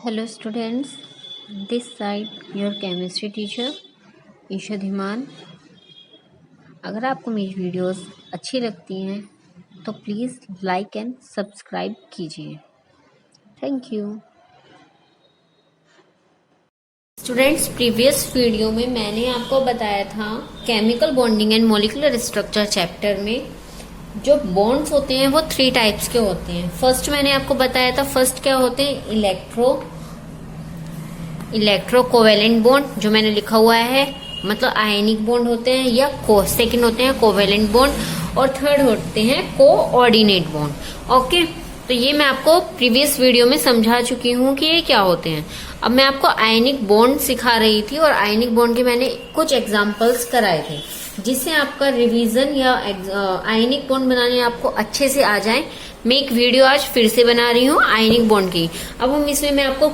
Hello students, this side your chemistry teacher Isha Dhiman. अगर आपको मेरी वीडियोस अच्छी लगती हैं तो प्लीज़ लाइक एंड सब्सक्राइब कीजिए। Thank you. Students, previous video में मैंने आपको बताया था chemical bonding and molecular structure chapter में जो बॉन्ड्स होते हैं वो 3 टाइप्स के होते हैं। फर्स्ट मैंने आपको बताया था, फर्स्ट क्या होते हैं, इलेक्ट्रो कोवेलेंट बॉन्ड, जो मैंने लिखा हुआ है, मतलब आयनिक बॉन्ड होते हैं, या सेकंड होते हैं कोवेलेंट बॉन्ड, और थर्ड होते हैं कोऑर्डिनेट बॉन्ड। ओके, तो ये मैं आपको प्रीवियस वीडियो में समझा चुकी हूँ कि ये क्या होते हैं। अब मैं आपको आयनिक बॉन्ड सिखा रही थी और आयनिक बॉन्ड के मैंने कुछ एग्जांपल्स कराए थे जिससे आपका रिवीजन या आयनिक बॉन्ड बनाने आपको अच्छे से आ जाए। मैं एक वीडियो आज फिर से बना रही हूँ आयनिक बॉन्ड की। अब हम इसमें मैं आपको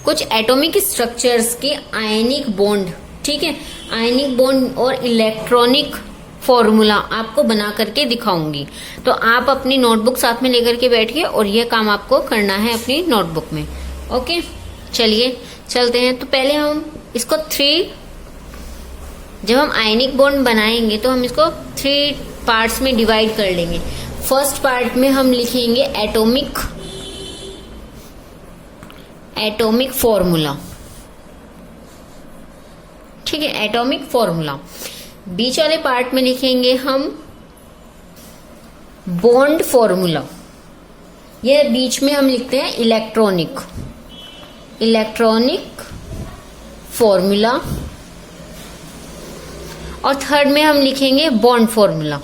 कुछ एटॉमिक स्ट्रक्चर्स के आयनिक बॉन्ड, ठीक है, आयनिक बॉन्ड और इलेक्ट्रॉनिक फॉर्मूला आपको बना करके दिखाऊंगी। तो आप अपनी नोटबुक साथ में लेकर के बैठिए और यह काम आपको करना है अपनी नोटबुक में। ओके, चलिए चलते हैं। तो पहले हम इसको जब हम आयनिक बॉन्ड बनाएंगे तो हम इसको 3 पार्ट्स में डिवाइड कर लेंगे। फर्स्ट पार्ट में हम लिखेंगे एटॉमिक फॉर्मूला, ठीक है, एटॉमिक फॉर्मूला। बीच वाले पार्ट में लिखेंगे हम बॉन्ड फॉर्मूला। यह बीच में हम लिखते हैं इलेक्ट्रॉनिक फॉर्मूला, और थर्ड में हम लिखेंगे बॉन्ड फॉर्मूला।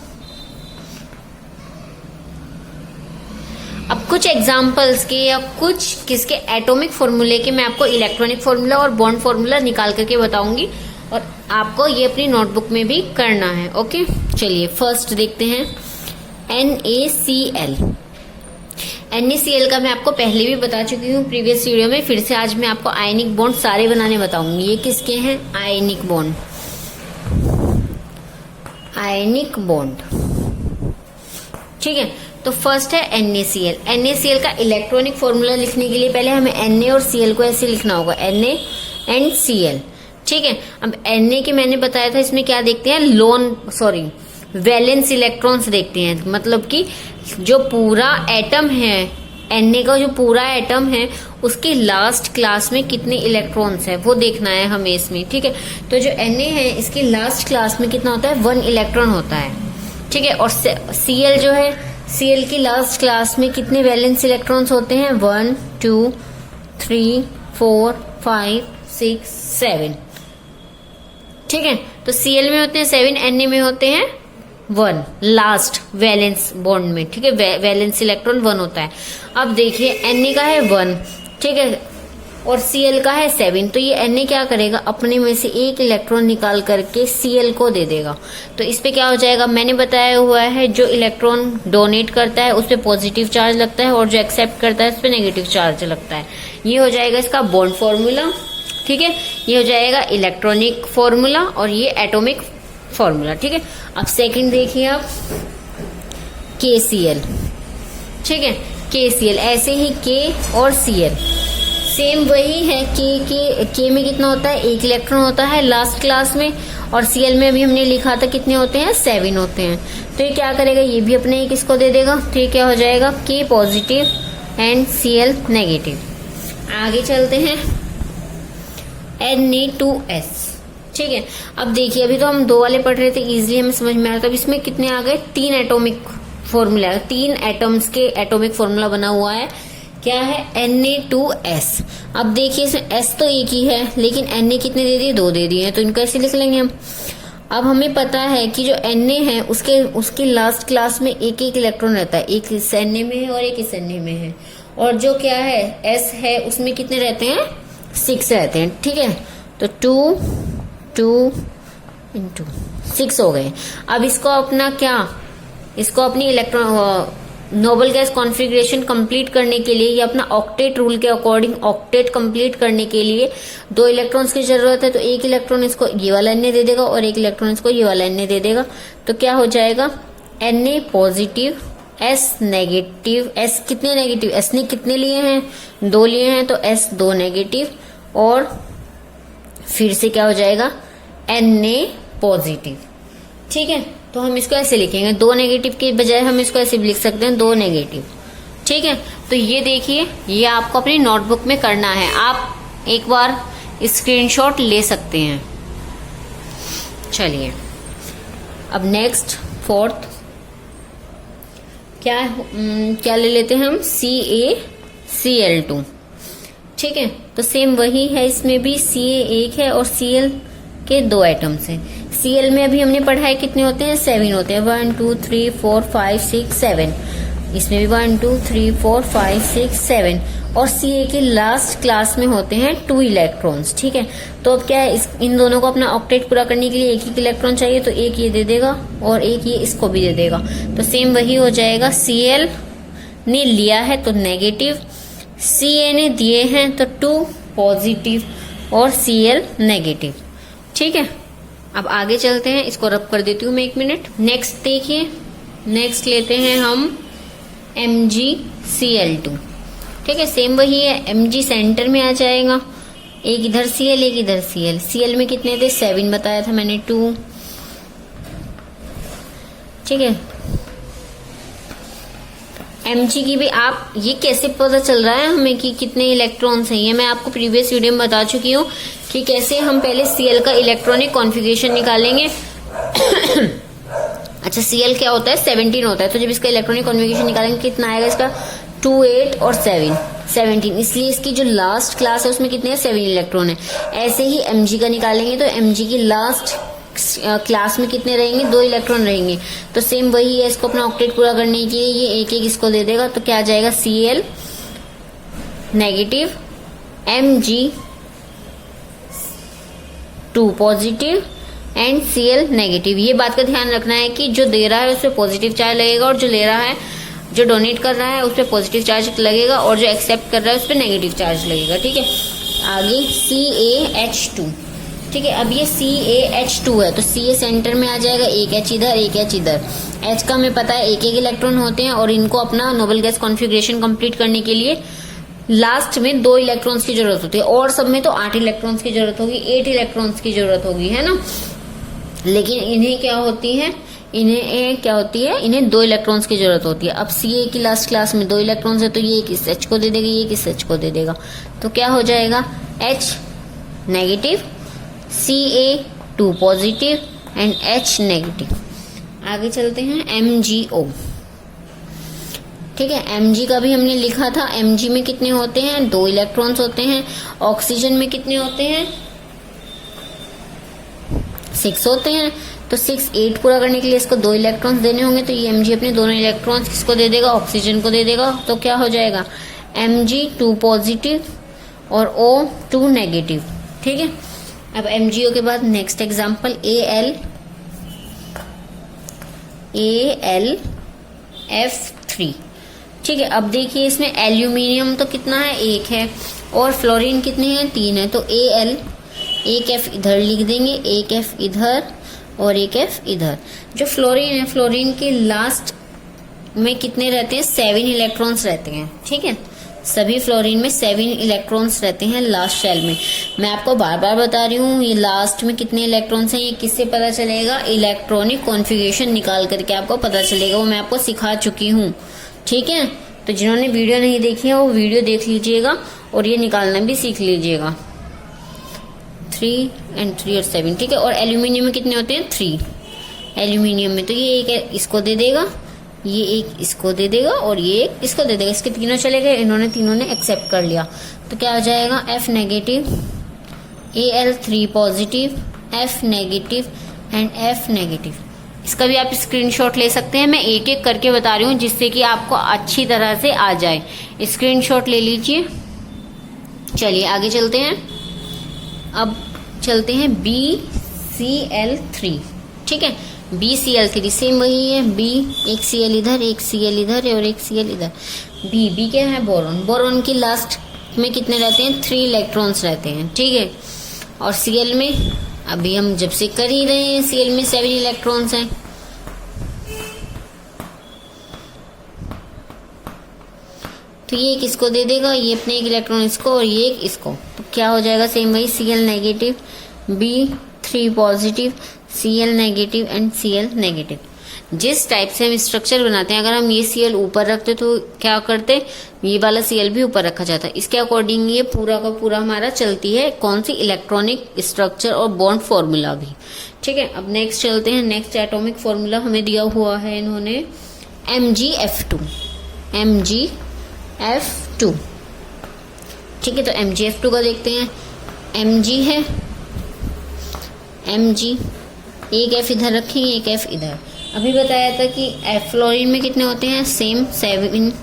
अब कुछ एग्जांपल्स के या कुछ किसके एटॉमिक फॉर्मूले के मैं आपको इलेक्ट्रॉनिक फॉर्मूला और बॉन्ड फॉर्मूला निकाल करके बताऊंगी और आपको ये अपनी नोटबुक में भी करना है। ओके, चलिए फर्स्ट देखते हैं NaCl। NaCl का मैं आपको पहले भी बता चुकी हूँ प्रीवियस वीडियो में। फिर से आज मैं आपको आयनिक बॉन्ड सारे बनाने बताऊंगी। ये किसके हैं, आयनिक बॉन्ड, ठीक है। तो फर्स्ट है NaCl। NaCl का इलेक्ट्रॉनिक फॉर्मूला लिखने के लिए पहले हमें Na और Cl को ऐसे लिखना होगा, Na एंड Cl, ठीक है। अब Na के मैंने बताया था, इसमें क्या देखते हैं, वैलेंस इलेक्ट्रॉन्स देखते हैं। मतलब कि जो पूरा एटम है, Na का जो पूरा एटम है उसके लास्ट क्लास में कितने इलेक्ट्रॉन्स है वो देखना है हमें इसमें, ठीक है। तो जो Na है इसके लास्ट क्लास में कितना होता है, 1 इलेक्ट्रॉन होता है, ठीक है। और Cl जो है, Cl की लास्ट क्लास में कितने वैलेंस इलेक्ट्रॉन्स होते हैं, 1 2 3 4 5 6 7, ठीक है। तो Cl में होते हैं 7, Na में होते हैं 1 लास्ट वैलेंस बॉन्ड में, ठीक है। वैलेंस इलेक्ट्रॉन 1 होता है। अब देखिए Na का है 1, ठीक है, और Cl का है 7। तो ये Na क्या करेगा, अपने में से 1 इलेक्ट्रॉन निकाल करके Cl को दे देगा। तो इस पे क्या हो जाएगा, मैंने बताया हुआ है, जो इलेक्ट्रॉन डोनेट करता है उस पे पॉजिटिव चार्ज लगता है और जो एक्सेप्ट करता है उस पे नेगेटिव चार्ज लगता है। ये हो जाएगा इसका बॉन्ड फॉर्मूला, ठीक है। ये हो जाएगा इलेक्ट्रॉनिक फॉर्मूला और ये एटॉमिक फॉर्मूला, ठीक है। अब सेकंड देखिए आप, KCl, ठीक है। KCl ऐसे ही K और Cl सेम वही है। K में कितना होता है, 1 इलेक्ट्रॉन होता है लास्ट क्लास में, और Cl में अभी हमने लिखा था कितने होते हैं, 7 होते हैं। तो ये क्या करेगा, ये भी अपने एक इसको दे देगा। तो ये क्या हो जाएगा, K positive and Cl negative. आगे चलते हैं Na2S, ठीक है। अब देखिए, अभी तो हम 2 वाले पढ़ रहे थे, इजीली हमें समझ में आ रहा था। अब इसमें कितने आ गए, 3 एटॉमिक फॉर्मूला, 3 एटम्स के एटॉमिक फॉर्मूला बना हुआ है। क्या है, Na2S। अब देखिए इसमें S तो एक ही है, लेकिन Na कितने दे दिए, 2 दे दिए हैं, तो इनको ऐसे लिख लेंगे हम। अब हमें पता है कि जो Na है उसके लास्ट क्लास में 1 इलेक्ट्रॉन रहता है, एक इस Na में है और एक इस Na में है। और जो क्या है S है उसमें कितने रहते हैं, 6 रहते हैं, ठीक है। तो 2 2 इंटू 6 हो गए। अब इसको अपनी electron noble gas configuration complete करने के लिए, या अपना ऑक्टेट रूल के अकॉर्डिंग ऑक्टेट कंप्लीट करने के लिए 2 इलेक्ट्रॉन्स की जरूरत है। तो 1 इलेक्ट्रॉन इसको ये वाला Na दे देगा और 1 इलेक्ट्रॉन इसको ये वाला Na दे देगा। तो क्या हो जाएगा, Na positive S negative, S कितने नेगेटिव, एस ने कितने लिए हैं, 2 लिए हैं, तो एस 2 नेगेटिव, और फिर से क्या हो जाएगा, Na पॉजिटिव। ठीक है, तो हम इसको ऐसे लिखेंगे, 2 नेगेटिव के बजाय हम इसको ऐसे भी लिख सकते हैं, 2 नेगेटिव। ठीक है, तो ये देखिए, ये आपको अपनी नोटबुक में करना है, आप एक बार स्क्रीनशॉट ले सकते हैं। चलिए अब नेक्स्ट 4th क्या ले लेते हैं हम, CaCl2। ठीक है, तो सेम वही है, इसमें भी Ca एक है और Cl के 2 एटम्स हैं। Cl में अभी हमने पढ़ा है कितने होते हैं, 7 होते हैं, 1 2 3 4 5 6 7। इसमें भी 1 2 3 4 5 6 7, और Ca के लास्ट क्लास में होते हैं 2 इलेक्ट्रॉन्स। ठीक है, तो अब क्या है, इन दोनों को अपना ऑक्टेट पूरा करने के लिए एक ही इलेक्ट्रॉन चाहिए, तो एक ये दे देगा और एक ये इसको भी दे देगा, तो सेम वही हो जाएगा। Cl ने लिया है तो नेगेटिव, Ca ने दिए हैं तो 2 पॉजिटिव और Cl नेगेटिव। ठीक है, अब आगे चलते हैं, इसको रब कर देती हूँ मैं 1 मिनट। नेक्स्ट देखिए, नेक्स्ट लेते हैं हम MgCl2। ठीक है, सेम वही है, Mg सेंटर में आ जाएगा, एक इधर Cl एक इधर Cl। Cl में कितने थे, 7 बताया था मैंने, 2। ठीक है, Mg की भी आप, ये कैसे पता चल रहा है हमें कि कितने इलेक्ट्रॉन्स हैं, ये मैं आपको प्रीवियस वीडियो में बता चुकी हूँ कि कैसे हम पहले Cl का इलेक्ट्रॉनिक कॉन्फ़िगरेशन निकालेंगे। अच्छा, Cl क्या होता है, 17 होता है, तो जब इसका इलेक्ट्रॉनिक कॉन्फ़िगरेशन निकालेंगे कितना आएगा इसका, 2 8 और 7 17, इसलिए इसकी जो लास्ट क्लास है उसमें कितने हैं, 7 इलेक्ट्रॉन है। ऐसे ही Mg का निकालेंगे तो Mg की लास्ट क्लास में कितने रहेंगे, 2 इलेक्ट्रॉन रहेंगे, तो सेम वही है, इसको अपना ऑक्टेट पूरा करने के लिए ये एक एक इसको दे देगा, तो क्या आ जाएगा, Cl negative, Mg 2 positive and Cl negative. ये बात का ध्यान रखना है कि जो दे रहा है उस पर पॉजिटिव चार्ज लगेगा, और जो ले रहा है, जो डोनेट कर रहा है उस पर पॉजिटिव चार्ज लगेगा, और जो एक्सेप्ट कर रहा है उस पर नेगेटिव चार्ज लगेगा। ठीक है, आगे CaH2। ठीक है, अब ये CaH2 है, तो Ca सेंटर में आ जाएगा, एक H इधर एक H इधर। H का हमें पता है एक एक इलेक्ट्रॉन होते हैं, और इनको अपना नोबल गैस कॉन्फ़िगरेशन कंप्लीट करने के लिए लास्ट में 2 इलेक्ट्रॉन्स की जरूरत होती है, और सब में तो 8 इलेक्ट्रॉन्स की जरूरत होगी, 8 इलेक्ट्रॉन्स की जरूरत होगी, है ना। लेकिन इन्हें क्या होती है, इन्हें 2 इलेक्ट्रॉन्स की जरूरत होती है। अब Ca की लास्ट क्लास में 2 इलेक्ट्रॉन्स है, तो ये एक इस H को दे देगा, ये एक इस H को दे देगा, तो क्या हो जाएगा, H negative, Ca 2 positive and H negative. आगे चलते हैं MgO। ठीक है, Mg का भी हमने लिखा था, Mg में कितने होते हैं, 2 इलेक्ट्रॉन्स होते हैं। ऑक्सीजन में कितने होते हैं, 6 होते हैं, तो 6 8 पूरा करने के लिए इसको 2 इलेक्ट्रॉन्स देने होंगे, तो ये Mg अपने दोनों इलेक्ट्रॉन्स किसको दे देगा, ऑक्सीजन को दे देगा, तो क्या हो जाएगा, Mg 2 पॉजिटिव और O 2 नेगेटिव। ठीक है, अब MgO के बाद नेक्स्ट एग्जांपल AlF3। ठीक है, अब देखिए इसमें एल्यूमिनियम तो कितना है, 1 है, और फ्लोरीन कितने हैं, 3 है, तो Al एक F इधर लिख देंगे, एक F इधर और एक F इधर। जो फ्लोरीन है, फ्लोरीन के लास्ट में कितने रहते हैं, 7 इलेक्ट्रॉन्स रहते हैं। ठीक है, सभी फ्लोरीन में 7 इलेक्ट्रॉन्स रहते हैं लास्ट शेल में। मैं आपको बार बार बता रही हूँ, ये लास्ट में कितने इलेक्ट्रॉन्स हैं, ये किससे पता चलेगा, इलेक्ट्रॉनिक कॉन्फ़िगरेशन निकाल करके आपको पता चलेगा, वो मैं आपको सिखा चुकी हूँ। ठीक है, तो जिन्होंने वीडियो नहीं देखी है वो वीडियो देख लीजिएगा और ये निकालना भी सीख लीजिएगा। 3 और 7। ठीक है, और एल्यूमिनियम में कितने होते हैं, 3 एल्यूमिनियम में, तो ये एक इसको दे देगा, ये एक इसको दे देगा और ये एक इसको दे देगा। इसके तीनों चले गए, इन्होंने तीनों ने एक्सेप्ट कर लिया, तो क्या हो जाएगा, F negative, Al3 positive, F negative and F negative. इसका भी आप स्क्रीनशॉट ले सकते हैं, मैं एक एक करके बता रही हूँ जिससे कि आपको अच्छी तरह से आ जाए। स्क्रीनशॉट ले लीजिए। चलिए आगे चलते हैं, अब चलते हैं BCl3। ठीक है, BCl3 सेम वही है, B एक Cl इधर, एक Cl इधर है और एक Cl इधर। B क्या है, बोरॉन। बोरॉन की लास्ट में कितने रहते हैं, 3 इलेक्ट्रॉन्स रहते हैं। ठीक है, और Cl में अभी हम जब से कर ही रहे हैं, Cl में 7 इलेक्ट्रॉन्स हैं। तो ये एक इसको दे देगा, ये अपने एक इलेक्ट्रॉन इसको और ये एक इसको। तो क्या हो जाएगा सेम वही, Cl negative, B3 positive, Cl negative and Cl negative. जिस टाइप से हम स्ट्रक्चर बनाते हैं, अगर हम ये Cl ऊपर रखते तो क्या करते, ये वाला Cl भी ऊपर रखा जाता है। इसके अकॉर्डिंग ये पूरा का पूरा हमारा चलती है कौन सी, इलेक्ट्रॉनिक स्ट्रक्चर और बॉन्ड फॉर्मूला भी। ठीक है, अब नेक्स्ट चलते हैं। नेक्स्ट एटॉमिक फॉर्मूला हमें दिया हुआ है इन्होंने MgF2, MgF2। ठीक है, तो MgF2 का देखते हैं। Mg है, Mg, एक F इधर रखेंगे, एक F इधर। अभी बताया था कि F फ्लोरीन में कितने होते हैं, सेम 7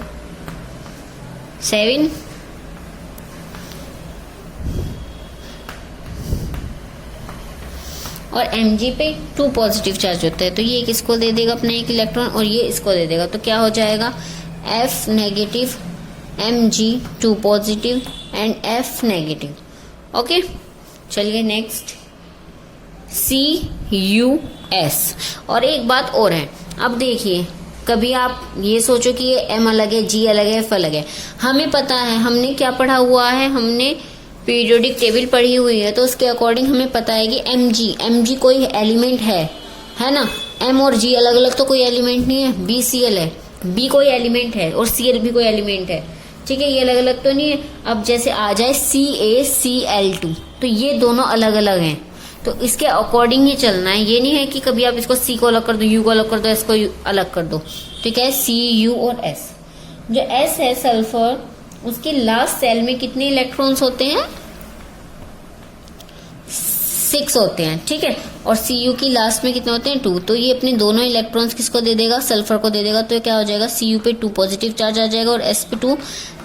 और Mg पे 2 पॉजिटिव चार्ज होता है। तो ये एक इसको दे देगा अपने एक इलेक्ट्रॉन और ये इसको दे देगा। तो क्या हो जाएगा, F negative, Mg 2 positive and F negative. Okay, चलिए नेक्स्ट CuS। और एक बात और है, अब देखिए कभी आप ये सोचो कि ये M अलग है, G अलग है, F अलग है। हमें पता है, हमने क्या पढ़ा हुआ है, हमने पीरियोडिक टेबल पढ़ी हुई है, तो उसके अकॉर्डिंग हमें पता है कि Mg कोई एलिमेंट है ना। M और G अलग अलग तो कोई एलिमेंट नहीं है। BCl है, B कोई एलिमेंट है और Cl भी कोई एलिमेंट है। ठीक है, ये अलग अलग तो नहीं है। अब जैसे आ जाए CaCl2, तो ये दोनों अलग अलग हैं, तो इसके अकॉर्डिंग ही चलना है। ये नहीं है कि कभी आप इसको C को अलग कर दो, U को अलग कर दो, S को अलग कर दो। ठीक है, Cu और S। जो S है सल्फर, उसके लास्ट सेल में कितने इलेक्ट्रॉन्स होते हैं, 6 होते हैं। ठीक है, और Cu की लास्ट में कितने होते हैं, 2। तो ये अपने दोनों इलेक्ट्रॉन्स किसको दे देगा, सल्फर को दे देगा। तो क्या हो जाएगा, Cu पे 2 पॉजिटिव चार्ज आ जाएगा और S पे 2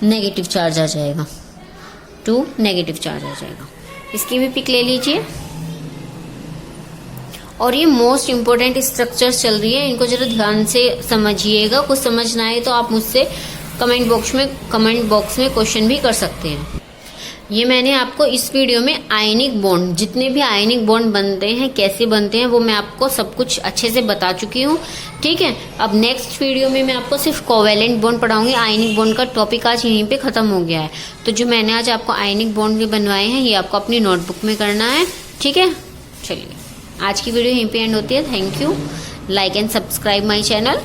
नेगेटिव चार्ज आ जाएगा, 2 नेगेटिव चार्ज आ जाएगा। इसकी भी पिक ले लीजिए। और ये मोस्ट इंपोर्टेंट स्ट्रक्चर्स चल रही है, इनको जरा ध्यान से समझिएगा। कुछ समझ ना आए तो आप मुझसे कमेंट बॉक्स में क्वेश्चन भी कर सकते हैं। ये मैंने आपको इस वीडियो में आयनिक बॉन्ड, जितने भी आयनिक बॉन्ड बनते हैं, कैसे बनते हैं, वो मैं आपको सब कुछ अच्छे से बता चुकी हूँ। ठीक है, अब नेक्स्ट वीडियो में मैं आपको सिर्फ कोवेलेंट बॉन्ड पढ़ाऊंगी। आयनिक बॉन्ड का टॉपिक आज यहीं पे खत्म हो गया है। तो जो मैंने आज आपको आयनिक बॉन्ड भी बनवाए हैं, ये आपको अपनी नोटबुक में करना है। ठीक है, चलिए आज की वीडियो यहीं पे एंड होती है। Thank you, like and subscribe my channel.